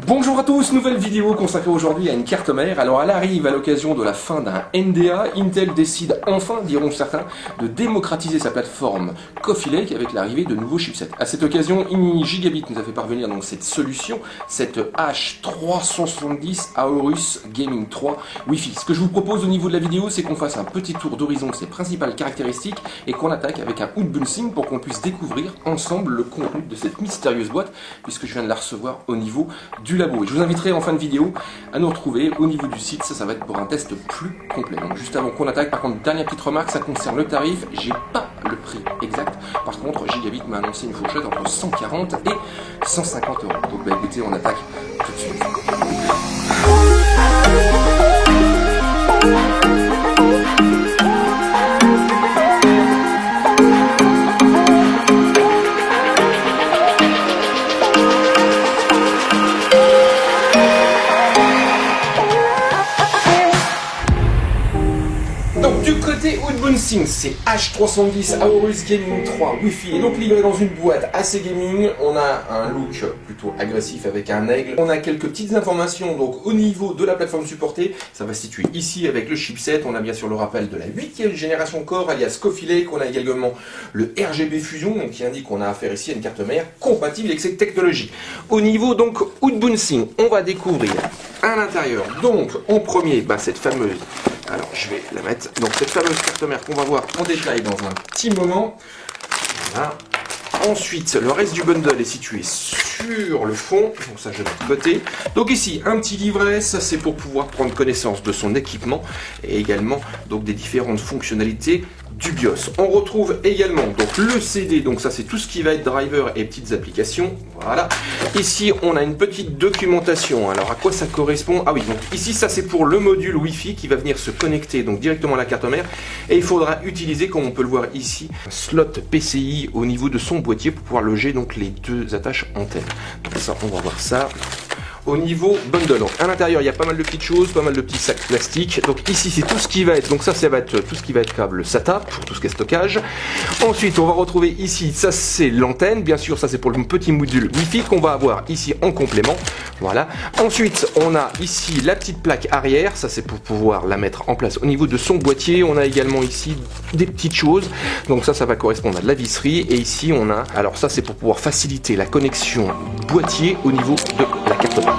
Bonjour à tous, nouvelle vidéo consacrée aujourd'hui à une carte mère. Alors elle arrive à l'occasion de la fin d'un NDA. Intel décide enfin, diront certains, de démocratiser sa plateforme Coffee Lake avec l'arrivée de nouveaux chipsets. À cette occasion, Gigabit nous a fait parvenir donc cette solution, cette H370 Aorus Gaming 3 Wi-Fi. Ce que je vous propose au niveau de la vidéo, c'est qu'on fasse un petit tour d'horizon de ses principales caractéristiques et qu'on attaque avec un unboxing pour qu'on puisse découvrir ensemble le contenu de cette mystérieuse boîte, puisque je viens de la recevoir au niveau du labo. Et je vous inviterai en fin de vidéo à nous retrouver au niveau du site, ça va être pour un test plus complet. Donc juste avant qu'on attaque, par contre, dernière petite remarque, ça concerne le tarif, j'ai pas le prix exact. Par contre, Gigabit m'a annoncé une fourchette entre 140 et 150 euros. Donc bah écoutez, on attaque tout de suite. Unboxing, c'est H370 Aorus Gaming 3 Wi-Fi et donc livré dans une boîte assez gaming. On a un look plutôt agressif avec un aigle. On a quelques petites informations donc au niveau de la plateforme supportée. Ça va se situer ici avec le chipset. On a bien sûr le rappel de la 8e génération Core alias Coffee Lake. On a également le RGB Fusion donc, qui indique qu'on a affaire ici à une carte mère compatible avec cette technologie. Au niveau donc unboxing, on va découvrir à l'intérieur donc en premier cette fameuse. Alors je vais la mettre, donc cette fameuse carte mère qu'on va voir en détail dans un petit moment. Voilà. Ensuite, le reste du bundle est situé sur le fond, donc ça je mets de côté. Donc ici, un petit livret, ça c'est pour pouvoir prendre connaissance de son équipement et également donc des différentes fonctionnalités du BIOS. On retrouve également donc le CD, donc ça c'est tout ce qui va être driver et petites applications. Voilà. Ici on a une petite documentation. Alors à quoi ça correspond? Ah oui, donc ici ça c'est pour le module Wi-Fi qui va venir se connecter donc directement à la carte mère et il faudra utiliser, comme on peut le voir ici, un slot PCI au niveau de son boîtier pour pouvoir loger donc les deux attaches antennes. Donc ça on va voir ça. Au niveau bundle, donc à l'intérieur il y a pas mal de petites choses, pas mal de petits sacs plastiques. Donc ici c'est tout ce qui va être, donc ça va être tout ce qui va être câble SATA pour tout ce qui est stockage. Ensuite on va retrouver ici, ça c'est l'antenne, bien sûr ça c'est pour le petit module Wi-Fi qu'on va avoir ici en complément. Voilà. Ensuite on a ici la petite plaque arrière, ça c'est pour pouvoir la mettre en place au niveau de son boîtier. On a également ici des petites choses, donc ça va correspondre à de la visserie. Et ici on a, alors ça c'est pour pouvoir faciliter la connexion boîtier au niveau de la carte mère.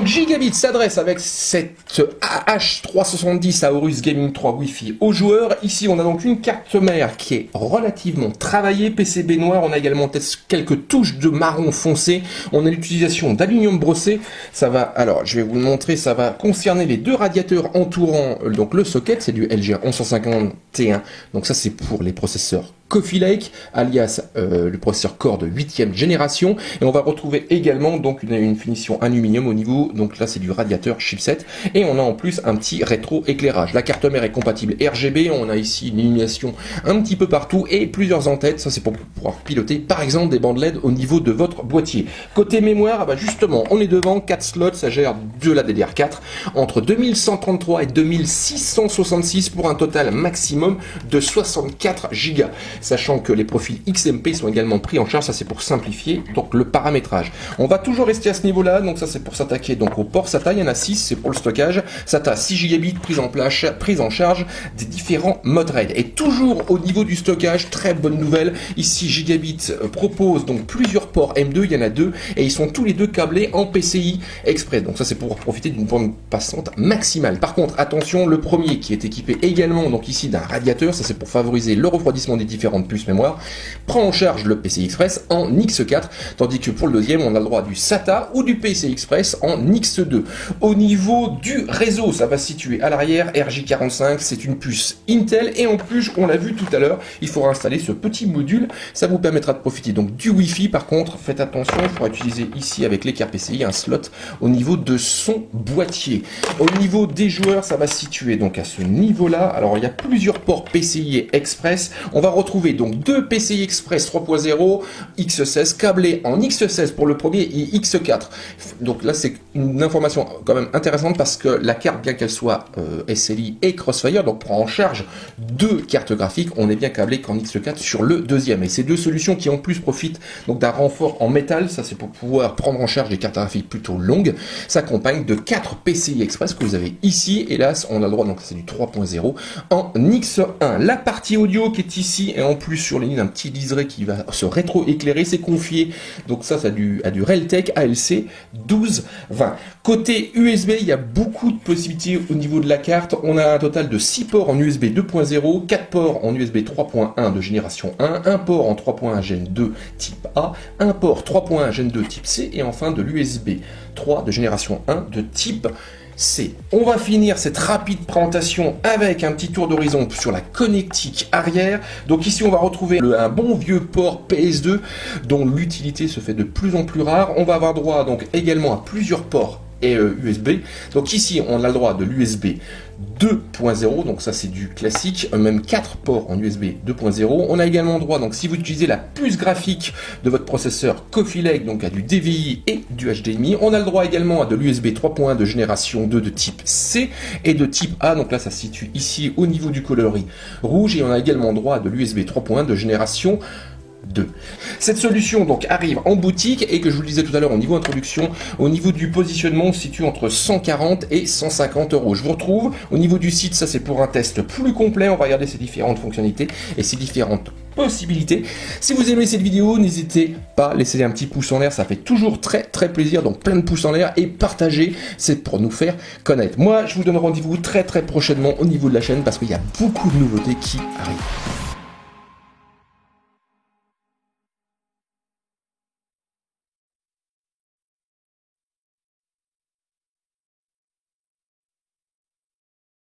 Gigabit s'adresse avec cette H370 Aorus Gaming 3 Wi-Fi aux joueurs. Ici, on a donc une carte mère qui est relativement travaillée, PCB noir. On a également quelques touches de marron foncé. On a l'utilisation d'aluminium brossé. Ça va, alors, je vais vous le montrer. Ça va concerner les deux radiateurs entourant donc le socket. C'est du LGA1151. Donc ça, c'est pour les processeurs Coffee Lake, alias le processeur Core de 8e génération. Et on va retrouver également donc une finition aluminium au niveau, donc là c'est du radiateur chipset. Et on a en plus un petit rétro-éclairage. La carte mère est compatible RGB, on a ici une illumination un petit peu partout et plusieurs antennes. Ça c'est pour pouvoir piloter par exemple des bandes LED au niveau de votre boîtier. Côté mémoire, justement, on est devant 4 slots, ça gère de la DDR4 entre 2133 et 2666 pour un total maximum de 64 Go. Sachant que les profils XMP sont également pris en charge, ça c'est pour simplifier donc le paramétrage. On va toujours rester à ce niveau-là, donc ça c'est pour s'attaquer donc au port SATA, il y en a 6, c'est pour le stockage. SATA 6 Gigabit, prise en charge des différents modes RAID. Et toujours au niveau du stockage, très bonne nouvelle, ici Gigabit propose donc plusieurs ports M2, il y en a 2, et ils sont tous les deux câblés en PCI Express. Donc ça c'est pour profiter d'une bande passante maximale. Par contre, attention, le premier qui est équipé également donc ici d'un radiateur, ça c'est pour favoriser le refroidissement des différentes puces mémoire, prend en charge le PCI Express en X4, tandis que pour le deuxième on a le droit du SATA ou du PCI Express en X2. Au niveau du réseau, ça va se situer à l'arrière, RJ45, c'est une puce Intel et en plus, on l'a vu tout à l'heure, il faudra installer ce petit module, ça vous permettra de profiter donc du Wi-Fi. Par contre, faites attention, il faudra utiliser ici avec l'écart PCI un slot au niveau de son boîtier. Au niveau des joueurs, ça va se situer donc à ce niveau-là. Alors il y a plusieurs plusieurs ports PCI Express. On va retrouver donc deux PCI Express 3.0 X16 câblés en X16 pour le premier et X4. Donc là c'est une information quand même intéressante parce que la carte, bien qu'elle soit SLI et Crossfire, donc prend en charge deux cartes graphiques, on est bien câblé qu'en X4 sur le deuxième. Et ces deux solutions qui en plus profitent donc d'un renfort en métal, ça c'est pour pouvoir prendre en charge des cartes graphiques plutôt longues, s'accompagne de 4 PCI Express que vous avez ici. Hélas, on a le droit, donc c'est du 3.0 en X1. La partie audio qui est ici et en plus sur les lignes un petit liseré qui va se rétro-éclairer, c'est confié. Donc ça à du Realtek ALC 1220. Côté USB, il y a beaucoup de possibilités au niveau de la carte. On a un total de 6 ports en USB 2.0, 4 ports en USB 3.1 de génération 1, un port en 3.1 Gen 2 type A, un port 3.1 Gen 2 type C et enfin de l'USB 3 de génération 1 de type C. On va finir cette rapide présentation avec un petit tour d'horizon sur la connectique arrière. Donc ici on va retrouver un bon vieux port PS2 dont l'utilité se fait de plus en plus rare. On va avoir droit donc également à plusieurs ports et USB. Donc ici on a le droit de l'USB 2.0, donc ça c'est du classique, même 4 ports en USB 2.0. On a également droit, donc si vous utilisez la puce graphique de votre processeur Coffee Lake, donc à du DVI et du HDMI. On a le droit également à de l'USB 3.1 de génération 2 de type C et de type A, donc là ça se situe ici au niveau du coloris rouge, et on a également droit à de l'USB 3.1 de génération 2. Cette solution donc arrive en boutique et que je vous le disais tout à l'heure au niveau introduction, au niveau du positionnement on se situe entre 140 et 150 euros. Je vous retrouve au niveau du site, ça c'est pour un test plus complet, on va regarder ces différentes fonctionnalités et ces différentes possibilités. Si vous aimez cette vidéo, n'hésitez pas à laisser un petit pouce en l'air, ça fait toujours très plaisir, donc plein de pouces en l'air et partagez, c'est pour nous faire connaître. Moi je vous donne rendez-vous très prochainement au niveau de la chaîne parce qu'il y a beaucoup de nouveautés qui arrivent.